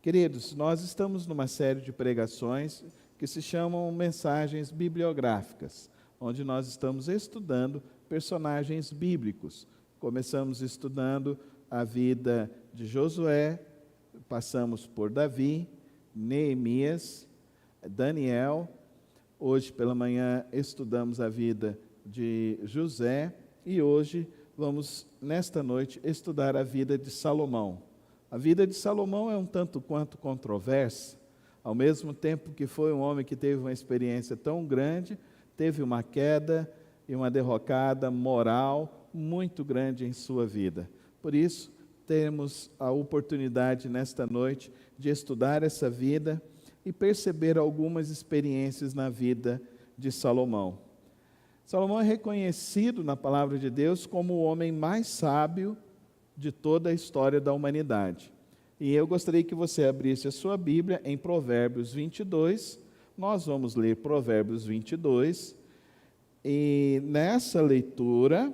Queridos, nós estamos numa série de pregações que se chamam mensagens bibliográficas, onde nós estamos estudando personagens bíblicos. Começamos estudando a vida de Josué, passamos por Davi, Neemias, Daniel. Hoje pela manhã estudamos a vida de José e hoje vamos, nesta noite, estudar a vida de Salomão. A vida de Salomão é um tanto quanto controversa, ao mesmo tempo que foi um homem que teve uma experiência tão grande, teve uma queda e uma derrocada moral muito grande em sua vida. Por isso, temos a oportunidade nesta noite de estudar essa vida e perceber algumas experiências na vida de Salomão. Salomão é reconhecido na palavra de Deus como o homem mais sábio de toda a história da humanidade. E eu gostaria que você abrisse a sua Bíblia em Provérbios 22. Nós vamos ler Provérbios 22. E nessa leitura,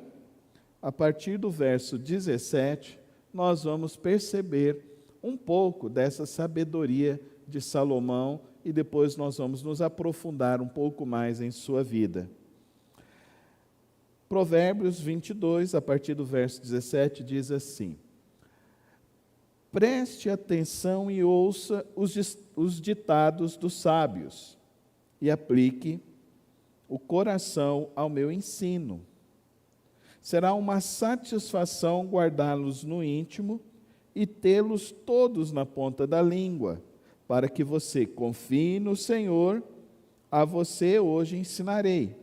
a partir do verso 17, nós vamos perceber um pouco dessa sabedoria de Salomão e depois nós vamos nos aprofundar um pouco mais em sua vida. Provérbios 22, a partir do verso 17, diz assim: preste atenção e ouça os ditados dos sábios, e aplique o coração ao meu ensino. Será uma satisfação guardá-los no íntimo e tê-los todos na ponta da língua, para que você confie no Senhor. A você hoje ensinarei.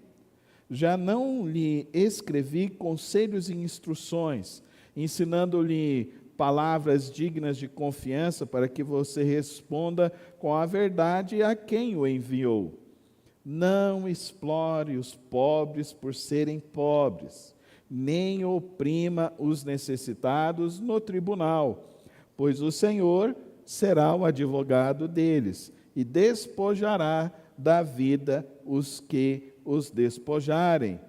Já não lhe escrevi conselhos e instruções, ensinando-lhe palavras dignas de confiança para que você responda com a verdade a quem o enviou. Não explore os pobres por serem pobres, nem oprima os necessitados no tribunal, pois o Senhor será o advogado deles e despojará da vida os que os despojarem.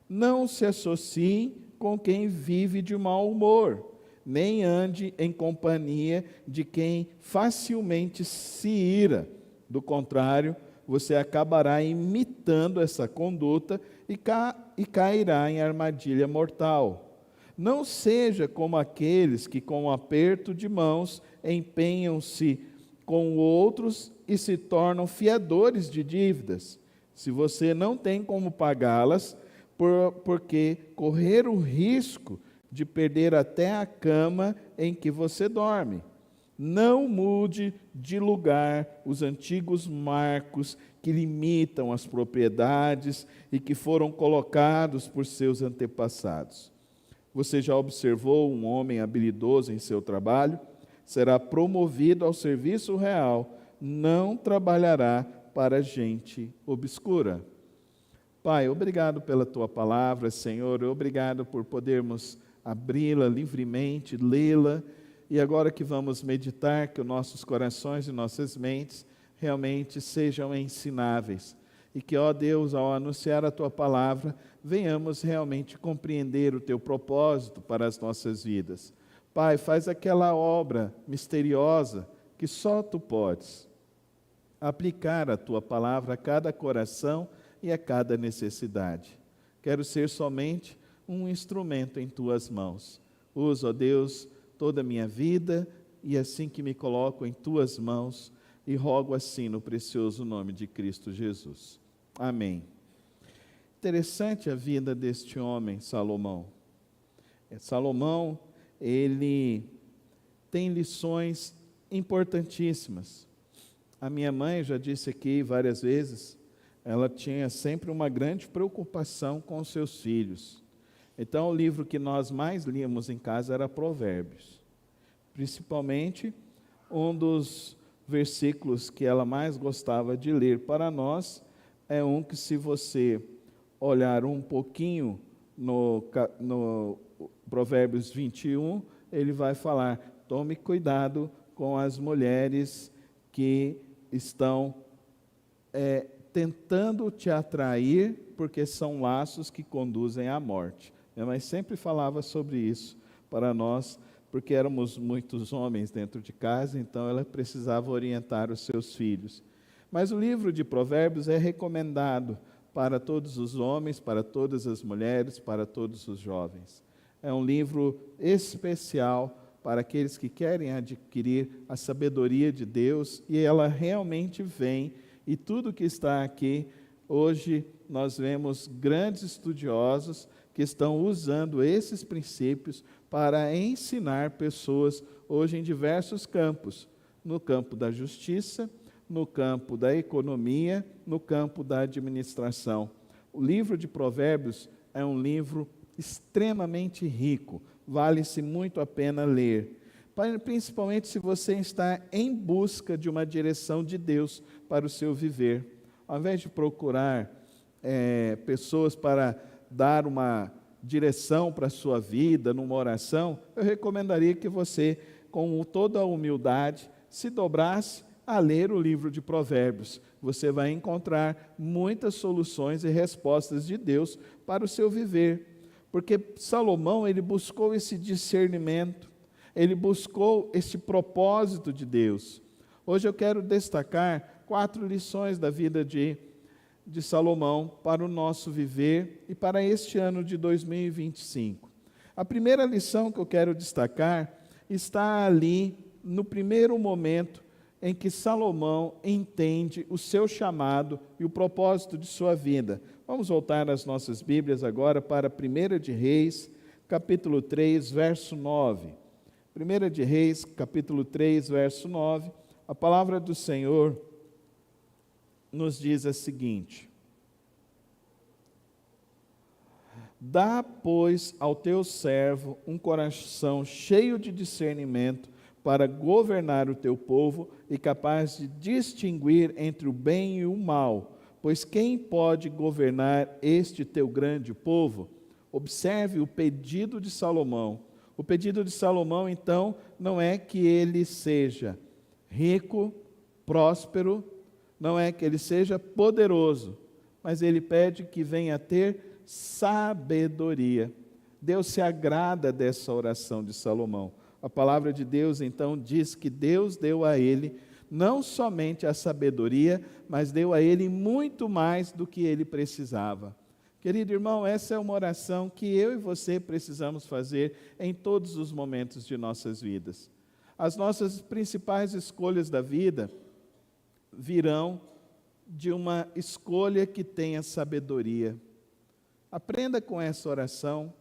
Não se associe com quem vive de mau humor, nem ande em companhia de quem facilmente se ira. Do contrário, você acabará imitando essa conduta e cairá em armadilha mortal. Não seja como aqueles que, com um aperto de mãos, empenham-se com outros e se tornam fiadores de dívidas. Se você não tem como pagá-las, porque correr o risco de perder até a cama em que você dorme. Não mude de lugar os antigos marcos que limitam as propriedades e que foram colocados por seus antepassados. Você já observou um homem habilidoso em seu trabalho? Será promovido ao serviço real, não trabalhará para gente obscura. Pai, obrigado pela Tua palavra, Senhor, obrigado por podermos abri-la livremente, lê-la, e agora que vamos meditar, que os nossos corações e nossas mentes realmente sejam ensináveis, e que, ó Deus, ao anunciar a Tua palavra, venhamos realmente compreender o Teu propósito para as nossas vidas. Pai, faz aquela obra misteriosa que só Tu podes, aplicar a Tua palavra a cada coração e a cada necessidade. Quero ser somente um instrumento em Tuas mãos. Usa, ó Deus, toda a minha vida e assim que me coloco em Tuas mãos e rogo assim no precioso nome de Cristo Jesus. Amém. Interessante a vida deste homem, Salomão. Salomão, ele tem lições importantíssimas. A minha mãe, já disse aqui várias vezes, ela tinha sempre uma grande preocupação com os seus filhos. Então, o livro que nós mais líamos em casa era Provérbios. Principalmente, um dos versículos que ela mais gostava de ler para nós é um que, se você olhar um pouquinho no Provérbios 21, ele vai falar: tome cuidado com as mulheres que estão tentando te atrair, porque são laços que conduzem à morte. Minha mãe sempre falava sobre isso para nós, porque éramos muitos homens dentro de casa, então ela precisava orientar os seus filhos. Mas o livro de Provérbios é recomendado para todos os homens, para todas as mulheres, para todos os jovens. É um livro especial para aqueles que querem adquirir a sabedoria de Deus, e ela realmente vem, e tudo que está aqui, hoje nós vemos grandes estudiosos que estão usando esses princípios para ensinar pessoas hoje em diversos campos, no campo da justiça, no campo da economia, no campo da administração. O livro de Provérbios é um livro extremamente rico, vale-se muito a pena ler, principalmente se você está em busca de uma direção de Deus para o seu viver. Ao invés de procurar pessoas para dar uma direção para a sua vida, numa oração, eu recomendaria que você, com toda a humildade, se dobrasse a ler o livro de Provérbios. Você vai encontrar muitas soluções e respostas de Deus para o seu viver. Porque Salomão, ele buscou esse discernimento, ele buscou esse propósito de Deus. Hoje eu quero destacar 4 lições da vida de Salomão para o nosso viver e para este ano de 2025. A primeira lição que eu quero destacar está ali no primeiro momento em que Salomão entende o seu chamado e o propósito de sua vida. Vamos voltar as nossas Bíblias agora para 1 de Reis, capítulo 3, verso 9. 1 de Reis, capítulo 3, verso 9, a palavra do Senhor nos diz a seguinte: dá, pois, ao teu servo um coração cheio de discernimento para governar o teu povo e capaz de distinguir entre o bem e o mal, pois quem pode governar este teu grande povo? Observe o pedido de Salomão. O pedido de Salomão, então, não é que ele seja rico, próspero, não é que ele seja poderoso, mas ele pede que venha a ter sabedoria. Deus se agrada dessa oração de Salomão. A palavra de Deus, então, diz que Deus deu a ele não somente a sabedoria, mas deu a ele muito mais do que ele precisava. Querido irmão, essa é uma oração que eu e você precisamos fazer em todos os momentos de nossas vidas. As nossas principais escolhas da vida virão de uma escolha que tenha sabedoria. Aprenda com essa oração.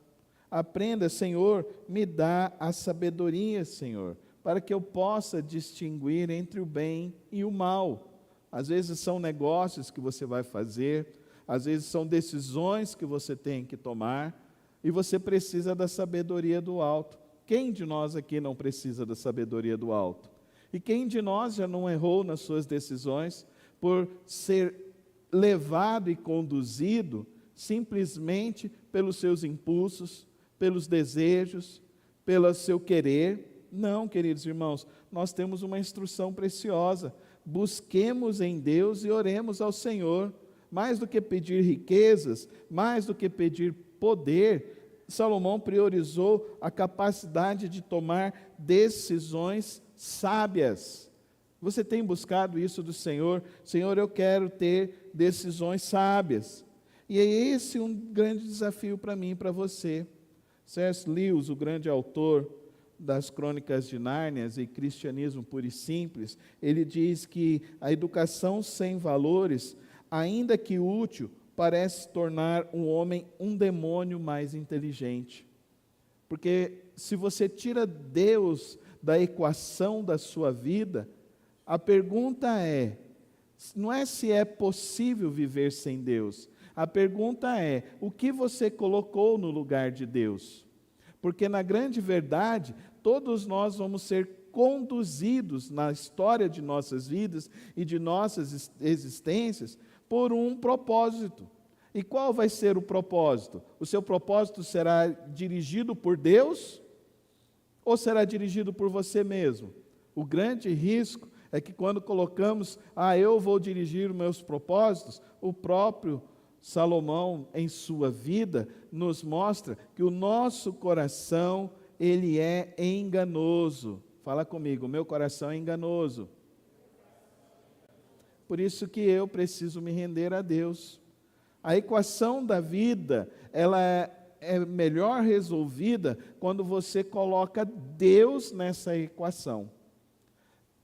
Aprenda, Senhor, me dá a sabedoria, Senhor, para que eu possa distinguir entre o bem e o mal. Às vezes são negócios que você vai fazer, às vezes são decisões que você tem que tomar, e você precisa da sabedoria do alto. Quem de nós aqui não precisa da sabedoria do alto? E quem de nós já não errou nas suas decisões por ser levado e conduzido simplesmente pelos seus impulsos, pelos desejos, pelo seu querer? Não, queridos irmãos, nós temos uma instrução preciosa. Busquemos em Deus e oremos ao Senhor. Mais do que pedir riquezas, mais do que pedir poder, Salomão priorizou a capacidade de tomar decisões sábias. Você tem buscado isso do Senhor? Senhor, eu quero ter decisões sábias. E é esse um grande desafio para mim e para você. C.S. Lewis, o grande autor das Crônicas de Nárnia e Cristianismo Puro e Simples, ele diz que a educação sem valores, ainda que útil, parece tornar um homem um demônio mais inteligente. Porque se você tira Deus da equação da sua vida, a pergunta não é se é possível viver sem Deus. A pergunta é, o que você colocou no lugar de Deus? Porque na grande verdade, todos nós vamos ser conduzidos na história de nossas vidas e de nossas existências por um propósito. E qual vai ser o propósito? O seu propósito será dirigido por Deus ou será dirigido por você mesmo? O grande risco é que quando colocamos, eu vou dirigir os meus propósitos, o próprio Salomão, em sua vida, nos mostra que o nosso coração ele é enganoso. Fala comigo, meu coração é enganoso. Por isso que eu preciso me render a Deus. A equação da vida, ela é melhor resolvida quando você coloca Deus nessa equação.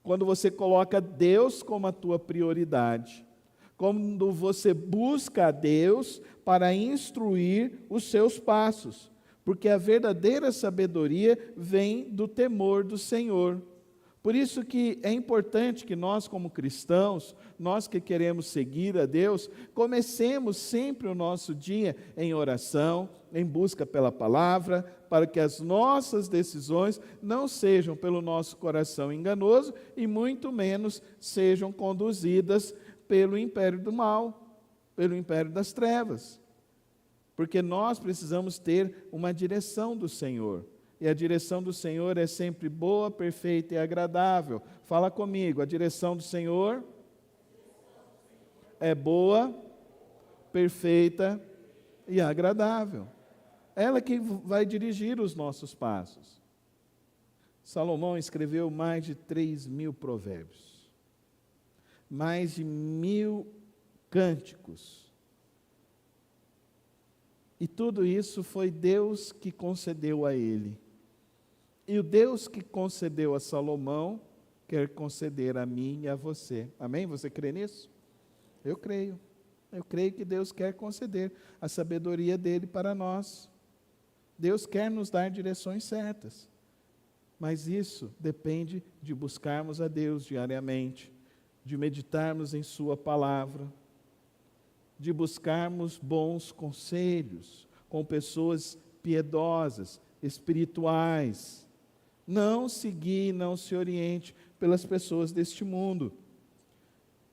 Quando você coloca Deus como a tua prioridade. Quando você busca a Deus para instruir os seus passos. Porque a verdadeira sabedoria vem do temor do Senhor. Por isso que é importante que nós, como cristãos, nós que queremos seguir a Deus, comecemos sempre o nosso dia em oração, em busca pela palavra, para que as nossas decisões não sejam pelo nosso coração enganoso e muito menos sejam conduzidas pelo império do mal, pelo império das trevas. Porque nós precisamos ter uma direção do Senhor. E a direção do Senhor é sempre boa, perfeita e agradável. Fala comigo, a direção do Senhor é boa, perfeita e agradável. Ela que vai dirigir os nossos passos. Salomão escreveu mais de 3.000 provérbios, mais de 1.000 cânticos. E tudo isso foi Deus que concedeu a ele. E o Deus que concedeu a Salomão, quer conceder a mim e a você. Amém? Você crê nisso? Eu creio. Eu creio que Deus quer conceder a sabedoria dele para nós. Deus quer nos dar direções certas. Mas isso depende de buscarmos a Deus diariamente, de meditarmos em sua palavra, de buscarmos bons conselhos com pessoas piedosas, espirituais. Não seguir, não se oriente pelas pessoas deste mundo.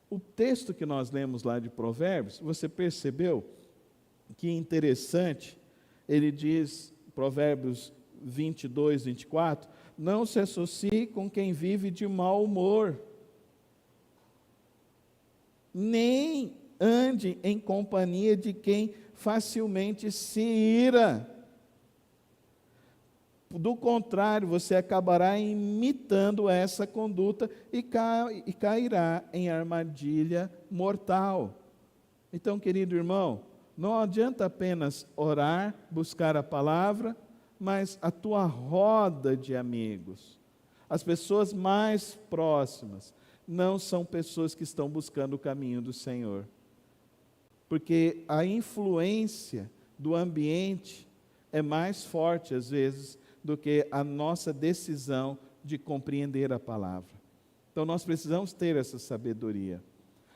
O texto que nós lemos lá de Provérbios, você percebeu que interessante, ele diz, Provérbios 22, 24, não se associe com quem vive de mau humor, nem ande em companhia de quem facilmente se ira. Do contrário, você acabará imitando essa conduta e cairá em armadilha mortal. Então, querido irmão, não adianta apenas orar, buscar a palavra, mas a tua roda de amigos, as pessoas mais próximas, não são pessoas que estão buscando o caminho do Senhor. Porque a influência do ambiente é mais forte, às vezes, do que a nossa decisão de compreender a palavra. Então, nós precisamos ter essa sabedoria.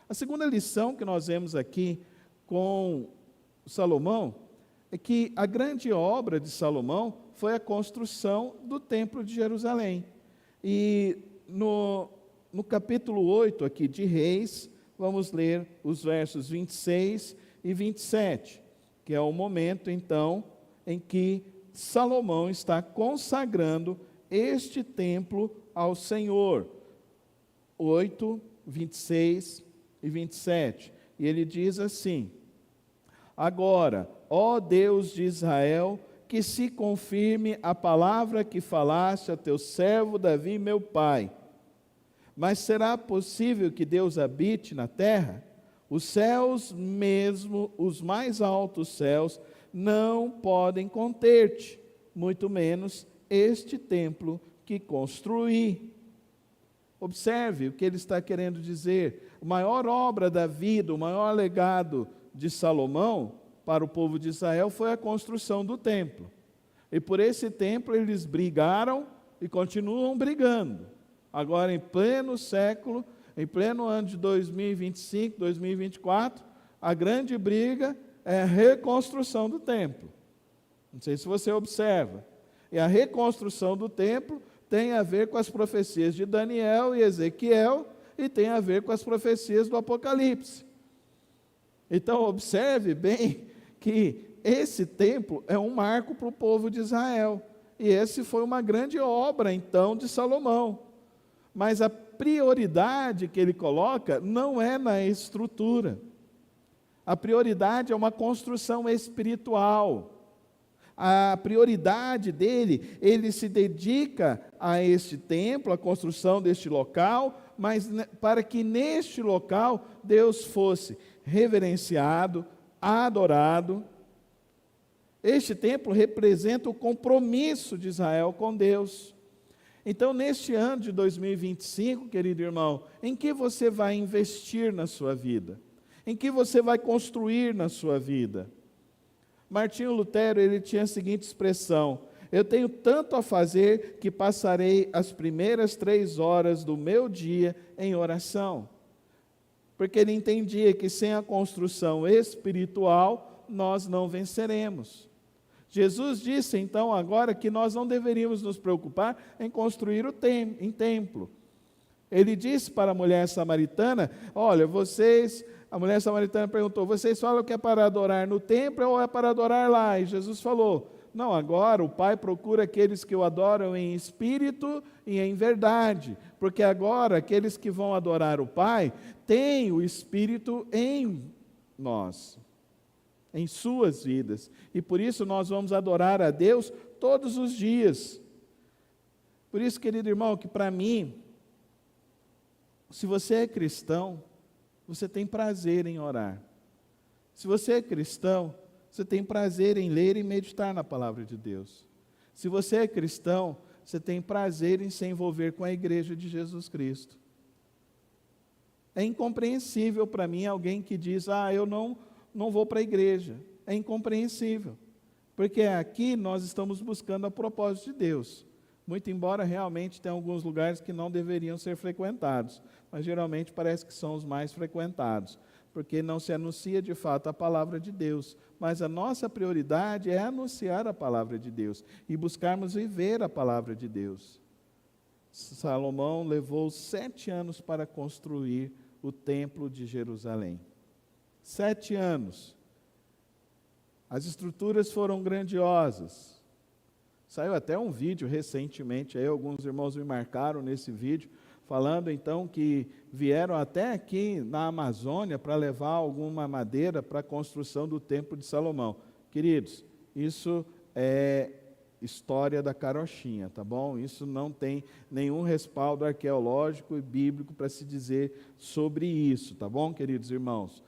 A segunda lição que nós vemos aqui com Salomão é que a grande obra de Salomão foi a construção do Templo de Jerusalém. E no capítulo 8 aqui de Reis, vamos ler os versos 26 e 27, que é o momento, então, em que Salomão está consagrando este templo ao Senhor. 8, 26 e 27. E ele diz assim: agora, ó Deus de Israel, que se confirme a palavra que falaste a teu servo Davi, meu pai. Mas será possível que Deus habite na terra? Os céus mesmo, os mais altos céus, não podem conter-te, muito menos este templo que construí. Observe o que ele está querendo dizer. A maior obra da vida, o maior legado de Salomão para o povo de Israel foi a construção do templo. E por esse templo eles brigaram e continuam brigando. Agora, em pleno século, em pleno ano de 2025, 2024, a grande briga é a reconstrução do templo. Não sei se você observa. E a reconstrução do templo tem a ver com as profecias de Daniel e Ezequiel e tem a ver com as profecias do Apocalipse. Então, observe bem que esse templo é um marco para o povo de Israel. E esse foi uma grande obra, então, de Salomão. Mas a prioridade que ele coloca não é na estrutura. A prioridade é uma construção espiritual. a prioridade dele, ele se dedica a este templo, à construção deste local, mas para que neste local Deus fosse reverenciado, adorado. Este templo representa o compromisso de Israel com Deus. Então, neste ano de 2025, querido irmão, em que você vai investir na sua vida? Em que você vai construir na sua vida? Martinho Lutero, ele tinha a seguinte expressão: eu tenho tanto a fazer que passarei as primeiras 3 horas do meu dia em oração. Porque ele entendia que sem a construção espiritual, nós não venceremos. Jesus disse então agora que nós não deveríamos nos preocupar em construir em templo. Ele disse para a mulher samaritana, olha, a mulher samaritana perguntou, vocês falam que é para adorar no templo ou é para adorar lá? E Jesus falou, não, agora o Pai procura aqueles que o adoram em espírito e em verdade, porque agora aqueles que vão adorar o Pai têm o Espírito em nós, em suas vidas, e por isso nós vamos adorar a Deus todos os dias. Por isso, querido irmão, que para mim, se você é cristão, você tem prazer em orar. Se você é cristão, você tem prazer em ler e meditar na palavra de Deus. Se você é cristão, você tem prazer em se envolver com a igreja de Jesus Cristo. É incompreensível para mim alguém que diz, eu não vou para a igreja. É incompreensível, porque aqui nós estamos buscando a propósito de Deus. Muito embora realmente tenha alguns lugares que não deveriam ser frequentados, mas geralmente parece que são os mais frequentados, porque não se anuncia de fato a palavra de Deus, mas a nossa prioridade é anunciar a palavra de Deus e buscarmos viver a palavra de Deus. Salomão levou 7 anos para construir o templo de Jerusalém. 7 anos. As estruturas foram grandiosas. Saiu até um vídeo recentemente, aí alguns irmãos me marcaram nesse vídeo, falando então que vieram até aqui na Amazônia para levar alguma madeira para a construção do Templo de Salomão. Queridos, isso é história da carochinha, tá bom? Isso não tem nenhum respaldo arqueológico e bíblico para se dizer sobre isso, tá bom, queridos irmãos?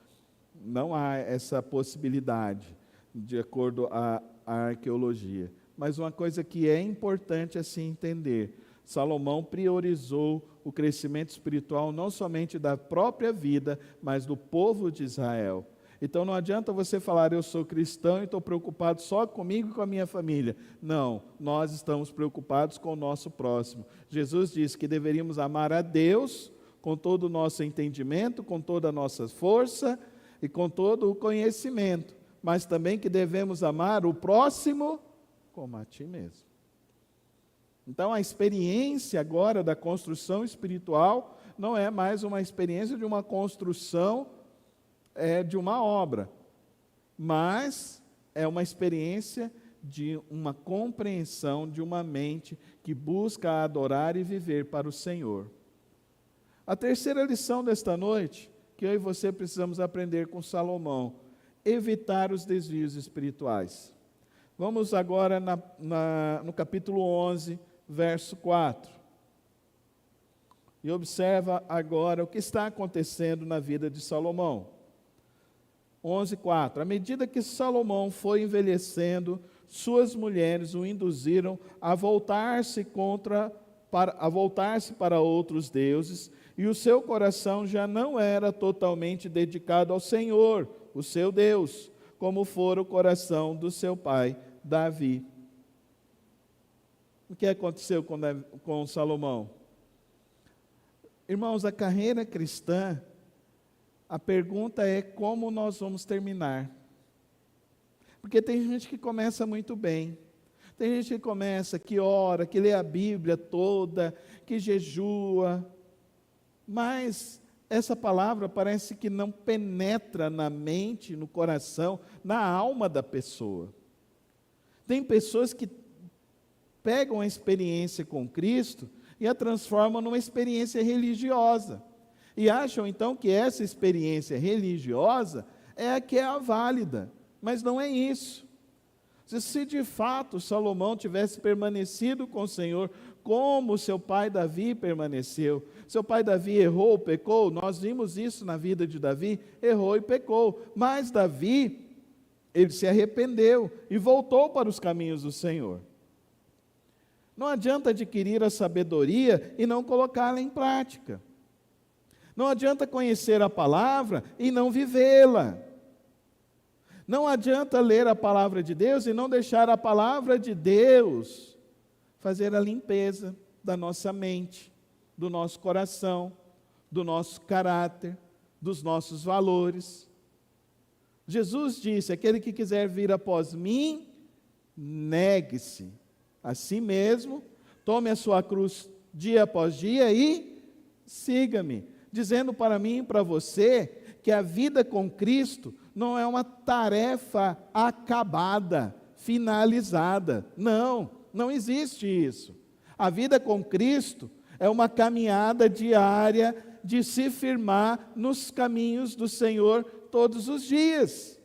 Não há essa possibilidade, de acordo à arqueologia. Mas uma coisa que é importante assim entender, Salomão priorizou o crescimento espiritual não somente da própria vida, mas do povo de Israel. Então não adianta você falar, eu sou cristão e estou preocupado só comigo e com a minha família. Não, nós estamos preocupados com o nosso próximo. Jesus disse que deveríamos amar a Deus com todo o nosso entendimento, com toda a nossa força e com todo o conhecimento, mas também que devemos amar o próximo como a ti mesmo. Então a experiência agora da construção espiritual não é mais uma experiência de uma construção de uma obra, mas é uma experiência de uma compreensão de uma mente que busca adorar e viver para o Senhor. A terceira lição desta noite, que eu e você precisamos aprender com Salomão, evitar os desvios espirituais. Vamos agora no capítulo 11, verso 4. E observa agora o que está acontecendo na vida de Salomão. 11:4. À medida que Salomão foi envelhecendo, suas mulheres o induziram a voltar-se para outros deuses, e o seu coração já não era totalmente dedicado ao Senhor, o seu Deus, como fora o coração do seu pai Davi. O que aconteceu com Salomão? Irmãos, a carreira cristã, a pergunta é como nós vamos terminar. Porque tem gente que começa muito bem, tem gente que começa, que ora, que lê a Bíblia toda, que jejua, mas essa palavra parece que não penetra na mente, no coração, na alma da pessoa. Tem pessoas que pegam a experiência com Cristo e a transformam numa experiência religiosa. E acham então que essa experiência religiosa é a que é a válida. Mas não é isso. Se de fato Salomão tivesse permanecido com o Senhor, como seu pai Davi permaneceu. Seu pai Davi errou, pecou, nós vimos isso na vida de Davi, errou e pecou. Mas Davi, ele se arrependeu e voltou para os caminhos do Senhor. Não adianta adquirir a sabedoria e não colocá-la em prática. Não adianta conhecer a palavra e não vivê-la. Não adianta ler a palavra de Deus e não deixar a palavra de Deus fazer a limpeza da nossa mente, do nosso coração, do nosso caráter, dos nossos valores. Jesus disse: aquele que quiser vir após mim, negue-se a si mesmo, tome a sua cruz dia após dia e siga-me. Dizendo para mim e para você que a vida com Cristo não é uma tarefa acabada, finalizada. Não, não existe isso. A vida com Cristo é uma caminhada diária de se firmar nos caminhos do Senhor todos os dias.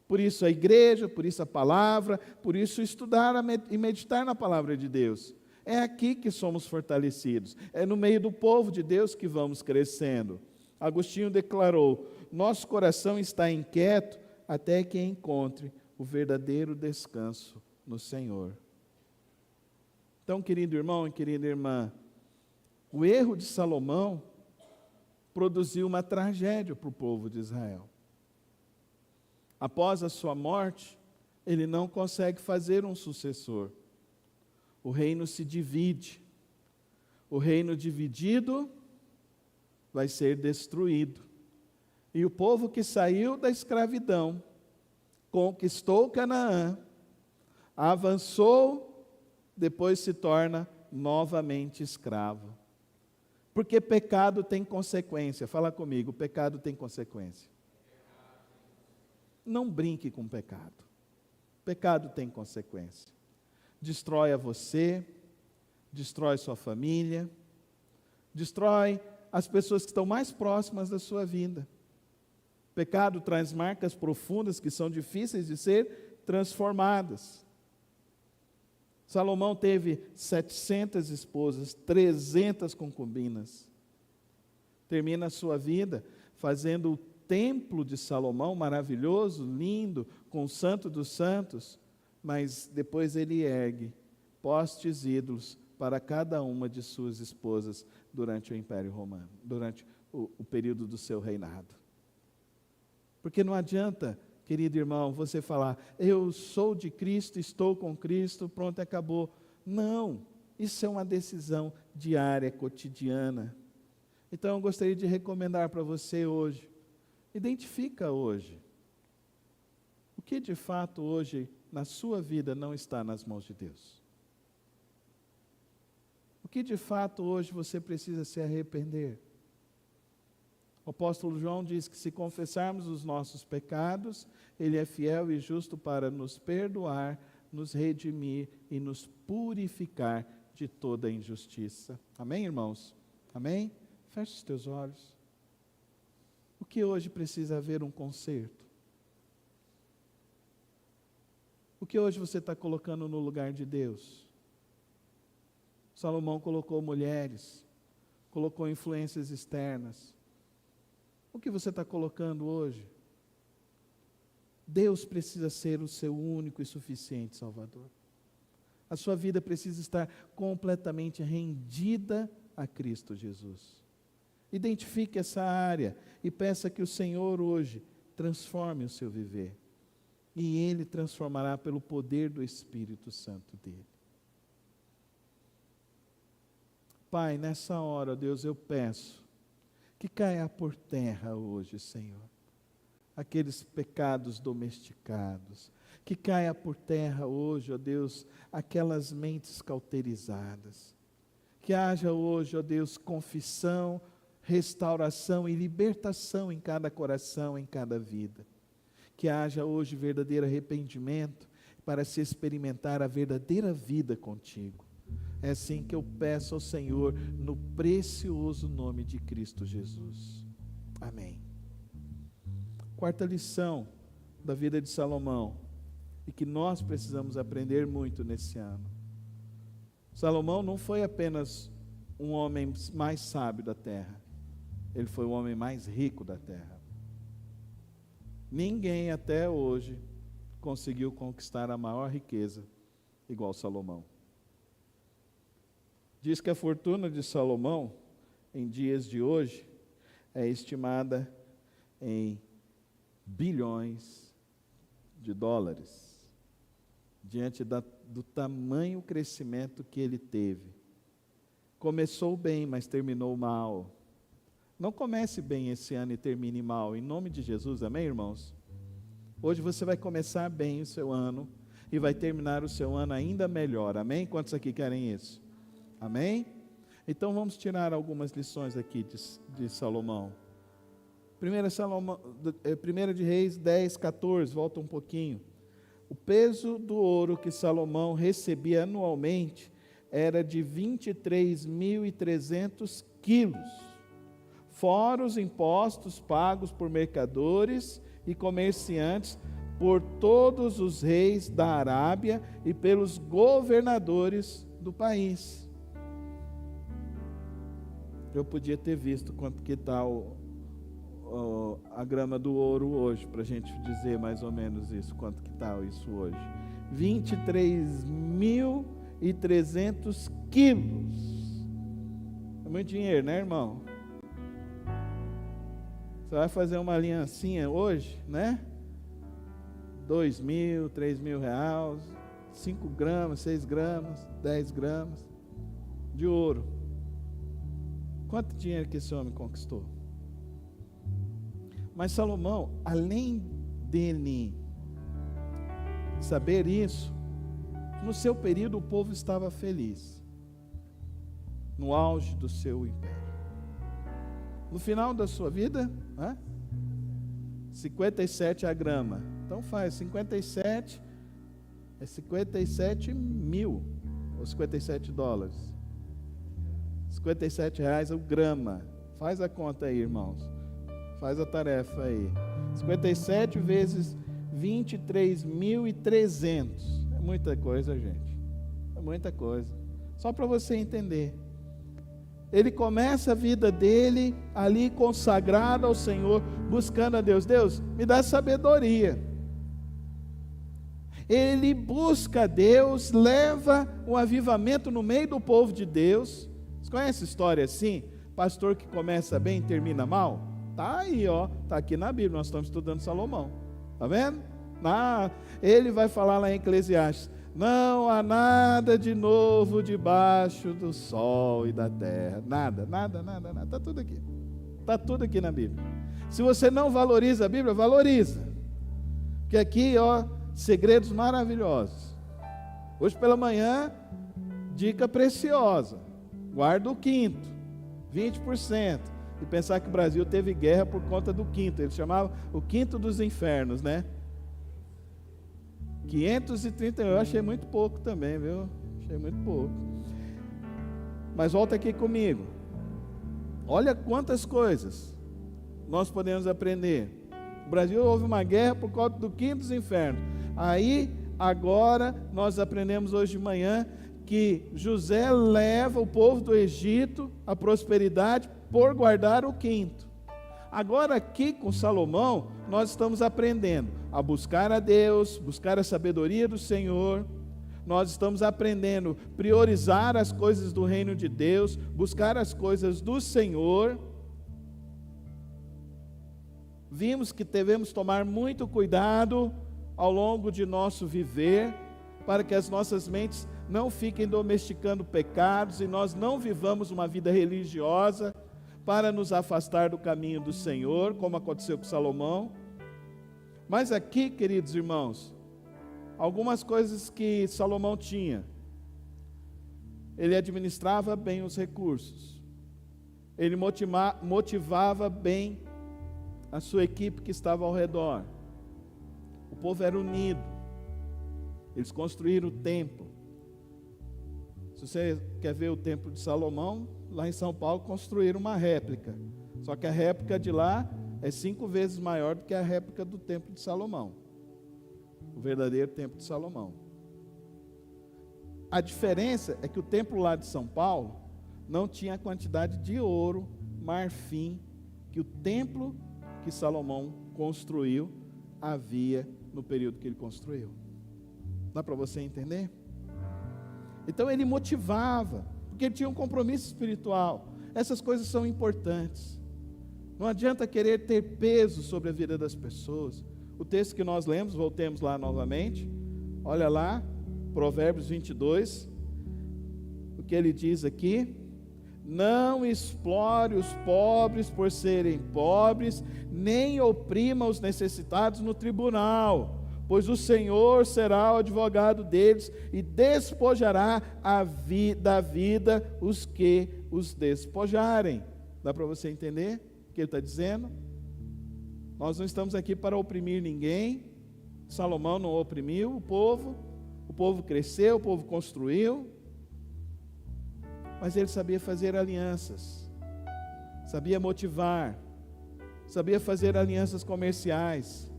Por isso a igreja, por isso a palavra, por isso estudar e meditar na palavra de Deus. É aqui que somos fortalecidos, é no meio do povo de Deus que vamos crescendo. Agostinho declarou: nosso coração está inquieto até que encontre o verdadeiro descanso no Senhor. Então, querido irmão e querida irmã, o erro de Salomão produziu uma tragédia para o povo de Israel. Após a sua morte, ele não consegue fazer um sucessor. O reino se divide. O reino dividido vai ser destruído. E o povo que saiu da escravidão, conquistou Canaã, avançou, depois se torna novamente escravo. Porque pecado tem consequência. Fala comigo, pecado tem consequência. Não brinque com pecado. Pecado tem consequência. Destrói a você, destrói sua família, destrói as pessoas que estão mais próximas da sua vida. Pecado traz marcas profundas que são difíceis de ser transformadas. Salomão teve 700 esposas, 300 concubinas. Termina a sua vida fazendo o templo de Salomão, maravilhoso, lindo, com o santo dos santos, mas depois ele ergue postes ídolos para cada uma de suas esposas durante o Império Romano, durante o período do seu reinado. Porque não adianta, querido irmão, você falar: eu sou de Cristo, estou com Cristo, pronto, acabou. Não, isso é uma decisão diária, cotidiana. Então eu gostaria de recomendar para você hoje, identifica hoje, o que de fato hoje na sua vida não está nas mãos de Deus. O que de fato hoje você precisa se arrepender. O apóstolo João diz que se confessarmos os nossos pecados, Ele é fiel e justo para nos perdoar, nos redimir e nos purificar de toda injustiça. Amém, irmãos? Amém? Feche os teus olhos. O que hoje precisa haver um conserto? O que hoje você está colocando no lugar de Deus? Salomão colocou mulheres, colocou influências externas. O que você está colocando hoje? Deus precisa ser o seu único e suficiente Salvador. A sua vida precisa estar completamente rendida a Cristo Jesus. Identifique essa área e peça que o Senhor hoje transforme o seu viver. E Ele transformará pelo poder do Espírito Santo dEle. Pai, nessa hora, Deus, eu peço que caia por terra hoje, Senhor, aqueles pecados domesticados, que caia por terra hoje, ó Deus, aquelas mentes cauterizadas, que haja hoje, ó Deus, confissão, restauração e libertação em cada coração, em cada vida, que haja hoje verdadeiro arrependimento para se experimentar a verdadeira vida contigo. É assim que eu peço ao Senhor, no precioso nome de Cristo Jesus. Amém. Quarta lição da vida de Salomão: e que nós precisamos aprender muito nesse ano. Salomão não foi apenas um homem mais sábio da terra, ele foi o homem mais rico da terra. Ninguém até hoje conseguiu conquistar a maior riqueza igual Salomão. Diz que a fortuna de Salomão, em dias de hoje, é estimada em bilhões de dólares, diante do tamanho crescimento que ele teve. Começou bem, mas terminou mal. Não comece bem esse ano e termine mal, em nome de Jesus, amém, irmãos? Hoje você vai começar bem o seu ano e vai terminar o seu ano ainda melhor, amém? Quantos aqui querem isso? Amém? Então vamos tirar algumas lições aqui de Salomão. 1 de Reis 10, 14, volta um pouquinho. O peso do ouro que Salomão recebia anualmente era de 23.300 quilos, fora os impostos pagos por mercadores e comerciantes por todos os reis da Arábia e pelos governadores do país. Eu podia ter visto quanto que está a grama do ouro hoje, para a gente dizer mais ou menos isso, quanto que está isso hoje. 23.300 quilos. É muito dinheiro, né, irmão? Você vai fazer uma aliancinha hoje, né? 2.000, 3.000 reais, 5 gramas, 6 gramas, 10 gramas de ouro. Quanto dinheiro que esse homem conquistou? Mas Salomão, além dele saber isso, no seu período o povo estava feliz, no auge do seu império. No final da sua vida, 57 a grama. Então faz 57, é 57 mil, ou 57 dólares. 57 reais o grama. Faz a conta aí, irmãos. Faz a tarefa aí. 57 vezes 23.300. É muita coisa, gente. É muita coisa. Só para você entender. Ele começa a vida dele ali consagrado ao Senhor, buscando a Deus. Deus, me dá sabedoria. Ele busca a Deus, leva um avivamento no meio do povo de Deus. Você conhece a história assim? Pastor que começa bem e termina mal? Tá aí, ó. Tá aqui na Bíblia, nós estamos estudando Salomão. Tá vendo? Ele vai falar lá em Eclesiastes: não há nada de novo debaixo do sol e da terra. Nada. Está tudo aqui. Está tudo aqui na Bíblia. Se você não valoriza a Bíblia, valoriza. Porque aqui, ó, segredos maravilhosos. Hoje pela manhã, dica preciosa. Guarda o quinto, 20%. E pensar que o Brasil teve guerra por conta do quinto. Ele chamava o quinto dos infernos, né? 530, eu achei muito pouco também, viu? Achei muito pouco. Mas volta aqui comigo. Olha quantas coisas nós podemos aprender. O Brasil houve uma guerra por conta do quinto dos infernos. Aí, agora, nós aprendemos hoje de manhã que José leva o povo do Egito à prosperidade por guardar o quinto. Agora aqui com Salomão, nós estamos aprendendo a buscar a Deus, buscar a sabedoria do Senhor. Nós estamos aprendendo a priorizar as coisas do reino de Deus, buscar as coisas do Senhor. Vimos que devemos tomar muito cuidado ao longo de nosso viver, para que as nossas mentes não fiquem domesticando pecados e nós não vivamos uma vida religiosa para nos afastar do caminho do Senhor, como aconteceu com Salomão. Mas aqui, queridos irmãos, algumas coisas que Salomão tinha. Ele administrava bem os recursos. Ele motivava bem a sua equipe que estava ao redor. O povo era unido. Eles construíram o templo. Se você quer ver o templo de Salomão, lá em São Paulo construíram uma réplica. Só que a réplica de lá é 5 vezes maior do que a réplica do templo de Salomão. o verdadeiro templo de Salomão. A diferença é que o templo lá de São Paulo não tinha a quantidade de ouro, marfim, que o templo que Salomão construiu havia no período que ele construiu. Dá para você entender? Então ele motivava, porque ele tinha um compromisso espiritual. Essas coisas são importantes. Não adianta querer ter peso sobre a vida das pessoas. O texto que nós lemos, voltemos lá novamente, olha lá, Provérbios 22, o que ele diz aqui: não explore os pobres por serem pobres, nem oprima os necessitados no tribunal, pois o Senhor será o advogado deles e despojará da vida os que os despojarem. Dá para você entender o que ele está dizendo? Nós não estamos aqui para oprimir ninguém. Salomão não oprimiu o povo cresceu, o povo construiu, mas ele sabia fazer alianças, sabia motivar, sabia fazer alianças comerciais.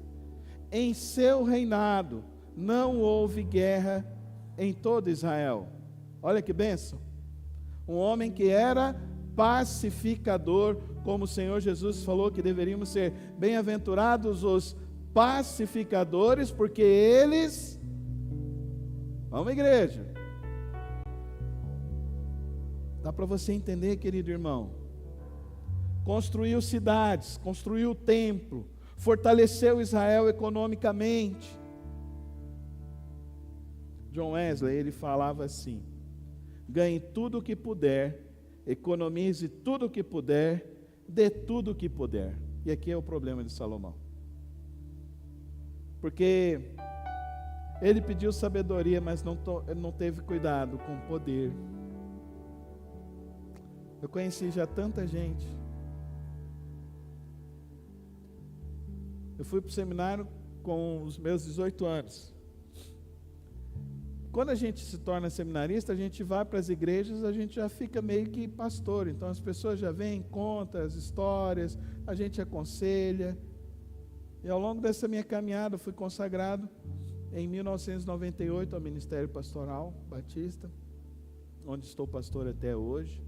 Em seu reinado não houve guerra em todo Israel. Olha que bênção! Um homem que era pacificador, como o Senhor Jesus falou que deveríamos ser bem-aventurados os pacificadores, porque eles... Vamos, igreja. Dá para você entender, querido irmão? Construiu cidades, construiu o templo, fortaleceu Israel economicamente. John Wesley, ele falava assim: ganhe tudo o que puder, economize tudo o que puder, dê tudo o que puder. E aqui é o problema de Salomão. Porque ele pediu sabedoria, mas não teve cuidado com o poder. Eu conheci já tanta gente. Eu fui para o seminário com os meus 18 anos. Quando a gente se torna seminarista, a gente vai para as igrejas, a gente já fica meio que pastor. Então as pessoas já vêm, contam as histórias, a gente aconselha. E ao longo dessa minha caminhada, eu fui consagrado em 1998 ao Ministério Pastoral Batista, onde estou pastor até hoje.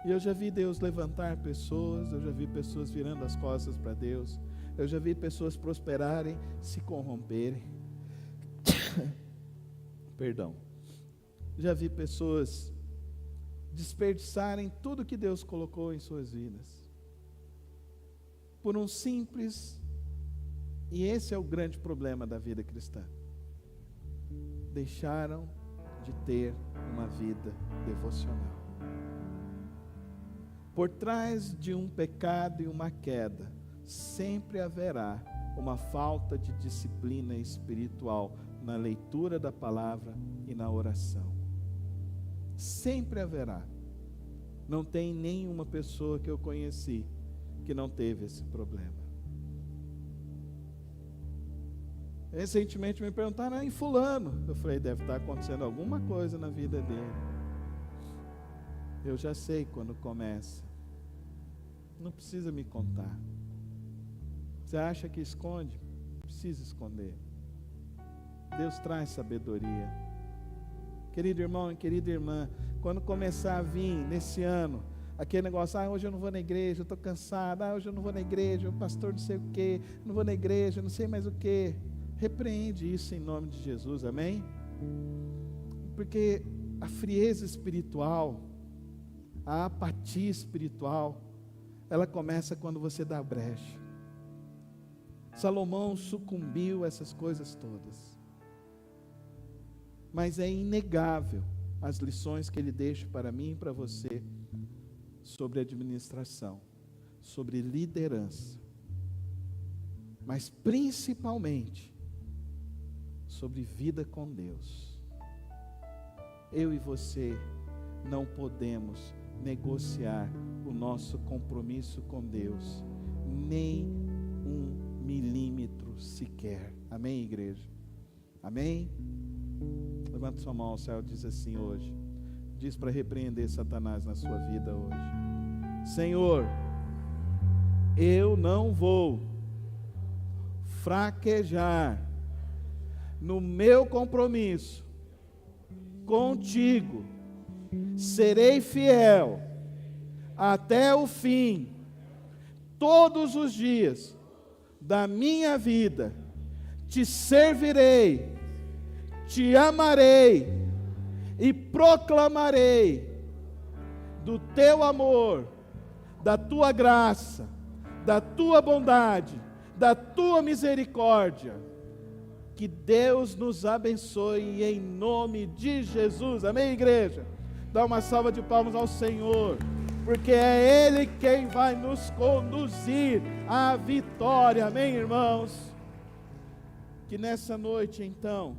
E eu já vi Deus levantar pessoas, eu já vi pessoas virando as costas para Deus, eu já vi pessoas prosperarem, se corromperem. Perdão. Já vi pessoas desperdiçarem tudo que Deus colocou em suas vidas. Por um simples, e esse é o grande problema da vida cristã, deixaram de ter uma vida devocional. Por trás de um pecado e uma queda, sempre haverá uma falta de disciplina espiritual na leitura da palavra e na oração. Sempre haverá. Não tem nenhuma pessoa que eu conheci que não teve esse problema. Recentemente me perguntaram, em fulano? Eu falei, deve estar acontecendo alguma coisa na vida dele. Eu já sei quando começa. Não precisa me contar. Você acha que esconde? Precisa esconder. Deus traz sabedoria. Querido irmão e querida irmã, quando começar a vir nesse ano, aquele negócio, hoje eu não vou na igreja, eu estou cansado, hoje eu não vou na igreja, o pastor não sei o quê, não vou na igreja, não sei mais o quê. Repreende isso em nome de Jesus, amém? Porque a frieza espiritual, a apatia espiritual, ela começa quando você dá brecha. Salomão sucumbiu a essas coisas todas. Mas é inegável as lições que ele deixa para mim e para você sobre administração, sobre liderança, mas principalmente sobre vida com Deus. Eu e você não podemos negociar o nosso compromisso com Deus, nem 1 milímetro sequer. Amém, igreja? Amém? Levanta sua mão ao céu e diz assim hoje. Diz para repreender Satanás na sua vida hoje. Senhor, eu não vou fraquejar no meu compromisso contigo, serei fiel até o fim, todos os dias da minha vida, te servirei, te amarei e proclamarei do teu amor, da tua graça, da tua bondade, da tua misericórdia. Que Deus nos abençoe em nome de Jesus. Amém, igreja? Dá uma salva de palmas ao Senhor, porque é Ele quem vai nos conduzir à vitória. Amém, irmãos? Que nessa noite, então,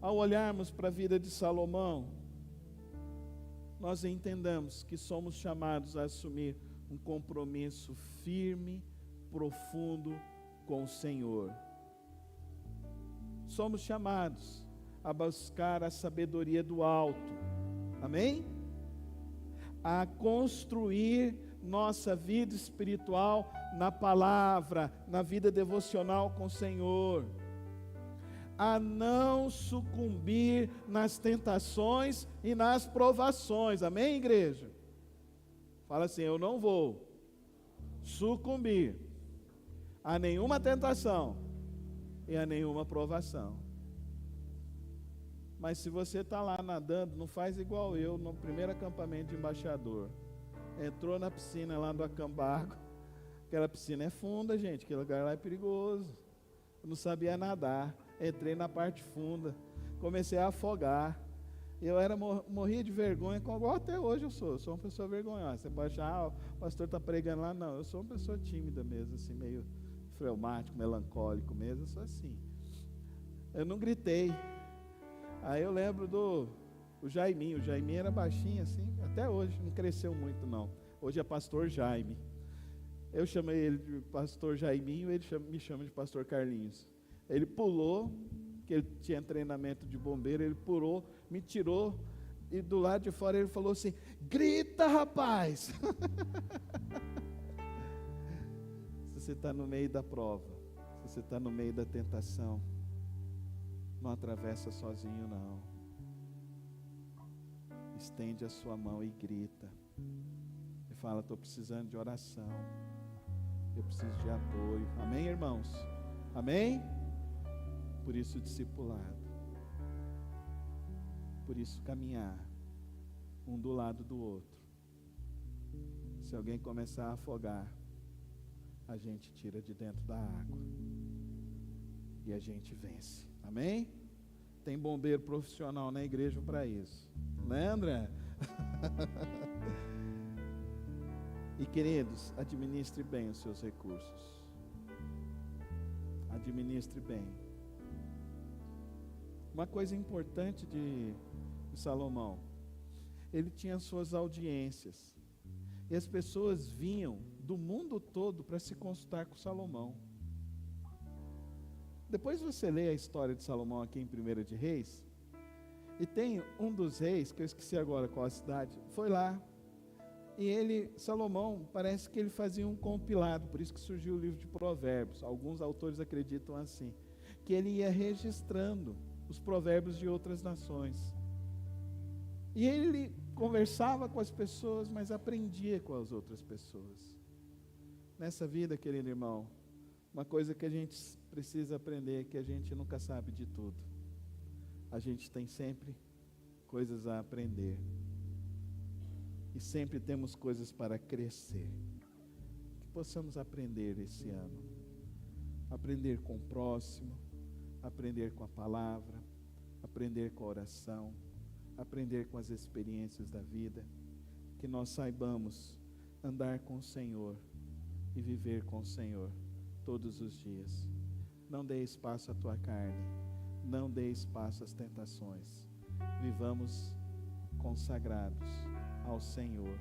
ao olharmos para a vida de Salomão, nós entendamos que somos chamados a assumir um compromisso firme, profundo com o Senhor. Somos chamados a buscar a sabedoria do alto, amém? A construir nossa vida espiritual na palavra, na vida devocional com o Senhor, a não sucumbir nas tentações e nas provações, amém, igreja? Fala assim: eu não vou sucumbir a nenhuma tentação e a nenhuma provação. Mas se você está lá nadando, não faz igual eu no primeiro acampamento de embaixador. Entrou na piscina lá do Acambargo. Aquela piscina é funda, gente, aquele lugar lá é perigoso. Eu não sabia nadar. Entrei na parte funda, comecei a afogar. Eu morria de vergonha, igual até hoje eu sou uma pessoa vergonhosa. Você pode achar, o pastor está pregando lá. Não, eu sou uma pessoa tímida mesmo, assim, meio fleumático, melancólico mesmo, eu sou assim. Eu não gritei. Aí eu lembro do Jaiminho. O Jaiminho era baixinho assim, até hoje, não cresceu muito não. Hoje é pastor Jaime. Eu chamei ele de pastor Jaiminho, ele me chama de pastor Carlinhos. Ele pulou, que ele tinha treinamento de bombeiro, ele pulou, me tirou, e do lado de fora ele falou assim: grita, rapaz! Se você está no meio da prova, se você está no meio da tentação, não atravessa sozinho não. Estende a sua mão e grita. E fala: estou precisando de oração. Eu preciso de apoio. Amém, irmãos? Amém? Por isso discipulado. Por isso caminhar um do lado do outro. Se alguém começar a afogar, a gente tira de dentro da água e a gente vence. Amém? Tem bombeiro profissional na igreja para isso, né, André? E queridos, administre bem os seus recursos. Administre bem. Uma coisa importante de Salomão, ele tinha suas audiências, e as pessoas vinham do mundo todo para se consultar com Salomão. Depois você lê a história de Salomão aqui em 1 de Reis, e tem um dos reis, que eu esqueci agora qual a cidade, foi lá, e Salomão, parece que ele fazia um compilado, por isso que surgiu o livro de Provérbios. Alguns autores acreditam assim, que ele ia registrando os provérbios de outras nações. E ele conversava com as pessoas, mas aprendia com as outras pessoas. Nessa vida, querido irmão, uma coisa que a gente precisa aprender é que a gente nunca sabe de tudo. A gente tem sempre coisas a aprender. E sempre temos coisas para crescer. Que possamos aprender esse ano. Aprender com o próximo, aprender com a palavra, aprender com a oração, aprender com as experiências da vida. Que nós saibamos andar com o Senhor e viver com o Senhor todos os dias. Não dê espaço à tua carne, não dê espaço às tentações. Vivamos consagrados ao Senhor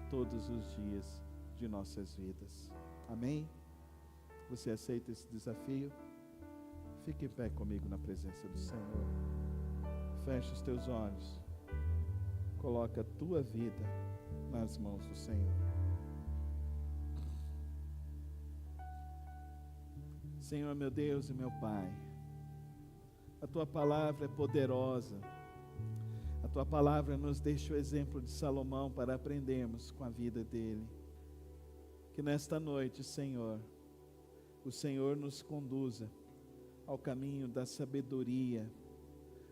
todos os dias de nossas vidas. Amém? Você aceita esse desafio? Fique em pé comigo na presença do Senhor. Feche os teus olhos. Coloca a tua vida nas mãos do Senhor. Senhor, meu Deus e meu Pai, a Tua palavra é poderosa. A Tua palavra nos deixa o exemplo de Salomão para aprendermos com a vida dele. Que nesta noite, Senhor, o Senhor nos conduza ao caminho da sabedoria,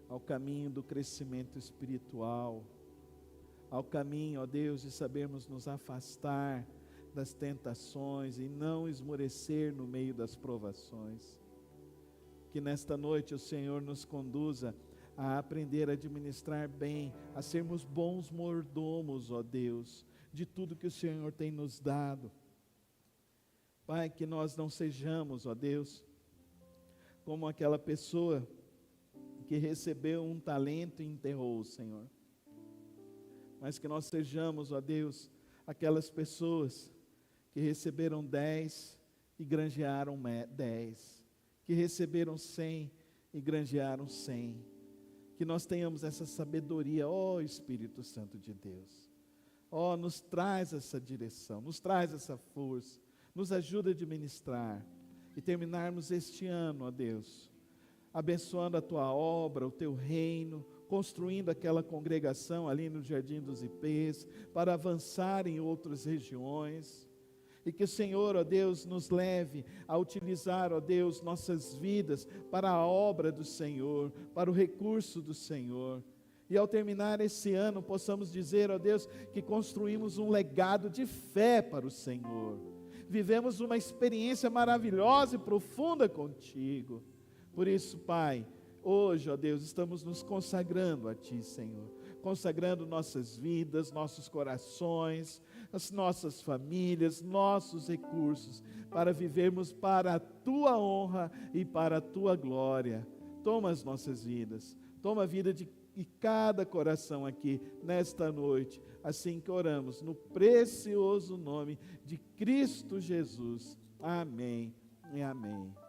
ao caminho do crescimento espiritual, ao caminho, ó Deus, de sabermos nos afastar das tentações e não esmorecer no meio das provações. Que nesta noite o Senhor nos conduza a aprender a administrar bem, a sermos bons mordomos, ó Deus, de tudo que o Senhor tem nos dado. Pai, que nós não sejamos, ó Deus, como aquela pessoa que recebeu um talento e enterrou, Senhor. Mas que nós sejamos, ó Deus, aquelas pessoas que receberam 10 e granjearam 10, que receberam 100 e granjearam 100. Que nós tenhamos essa sabedoria, ó Espírito Santo de Deus. Ó, nos traz essa direção, nos traz essa força, nos ajuda a administrar e terminarmos este ano, ó Deus, abençoando a Tua obra, o Teu reino, construindo aquela congregação ali no Jardim dos Ipês, para avançar em outras regiões, e que o Senhor, ó Deus, nos leve a utilizar, ó Deus, nossas vidas para a obra do Senhor, para o recurso do Senhor, e ao terminar esse ano, possamos dizer, ó Deus, que construímos um legado de fé para o Senhor, vivemos uma experiência maravilhosa e profunda contigo. Por isso, Pai, hoje, ó Deus, estamos nos consagrando a Ti, Senhor, consagrando nossas vidas, nossos corações, as nossas famílias, nossos recursos, para vivermos para a Tua honra e para a Tua glória. Toma as nossas vidas, toma a vida de cada coração aqui, nesta noite, assim que oramos, no precioso nome de Cristo Jesus. Amém e amém.